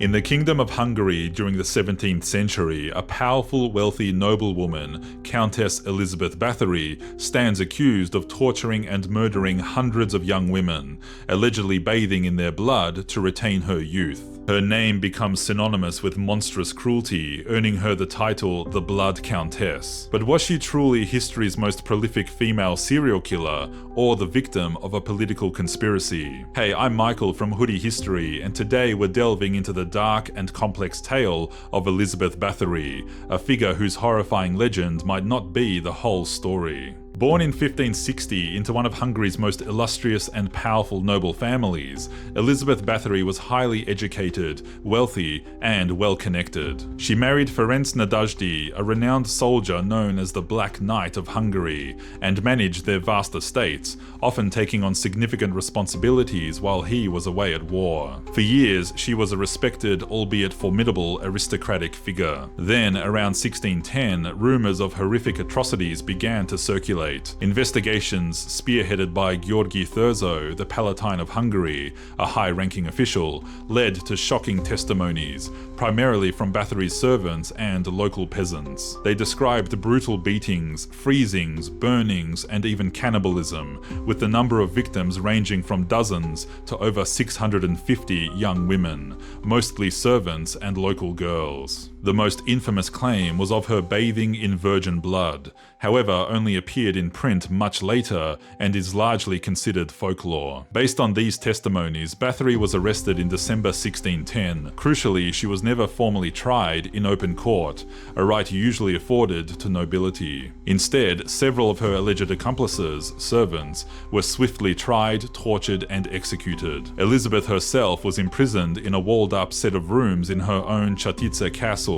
In the Kingdom of Hungary during the 17th century, a powerful, wealthy noblewoman, Countess Elizabeth Bathory, stands accused of torturing and murdering hundreds of young women, allegedly bathing in their blood to retain her youth. Her name becomes synonymous with monstrous cruelty, earning her the title the Blood Countess. But was she truly history's most prolific female serial killer, or the victim of a political conspiracy? Hey, I'm Michael from Hoodie History, and today we're delving into the dark and complex tale of Elizabeth Bathory, a figure whose horrifying legend might not be the whole story. Born in 1560 into one of Hungary's most illustrious and powerful noble families, Elizabeth Bathory was highly educated, wealthy, and well-connected. She married Ferenc Nadasdy, a renowned soldier known as the Black Knight of Hungary, and managed their vast estates, often taking on significant responsibilities while he was away at war. For years, she was a respected, albeit formidable, aristocratic figure. Then, around 1610, rumors of horrific atrocities began to circulate. Investigations, spearheaded by György Thurzo, the Palatine of Hungary, a high-ranking official, led to shocking testimonies, primarily from Bathory's servants and local peasants. They described brutal beatings, freezings, burnings, and even cannibalism, with the number of victims ranging from dozens to over 650 young women, mostly servants and local girls. The most infamous claim was of her bathing in virgin blood, however only appeared in print much later and is largely considered folklore. Based on these testimonies, Bathory was arrested in December 1610. Crucially, she was never formally tried in open court, a right usually afforded to nobility. Instead, several of her alleged accomplices, servants, were swiftly tried, tortured, and executed. Elizabeth herself was imprisoned in a walled-up set of rooms in her own Chatice castle,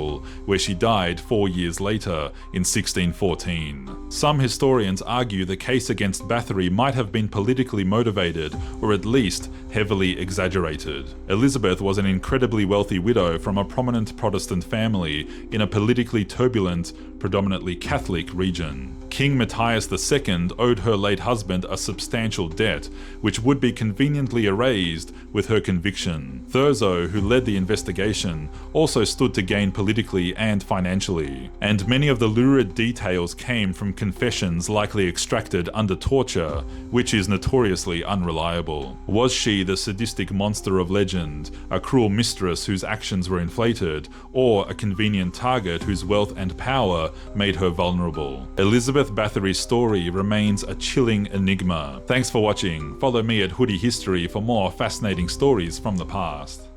where she died 4 years later in 1614. Some historians argue the case against Bathory might have been politically motivated, or at least heavily exaggerated. Elizabeth was an incredibly wealthy widow from a prominent Protestant family in a politically turbulent, predominantly Catholic region. King Matthias II owed her late husband a substantial debt, which would be conveniently erased with her conviction. Thurzo, who led the investigation, also stood to gain politically and financially, and many of the lurid details came from confessions likely extracted under torture, which is notoriously unreliable. Was she the sadistic monster of legend, a cruel mistress whose actions were inflated, or a convenient target whose wealth and power made her vulnerable? Elizabeth Bathory's story remains a chilling enigma. Thanks for watching. Follow me at Hoodie History for more fascinating stories from the past.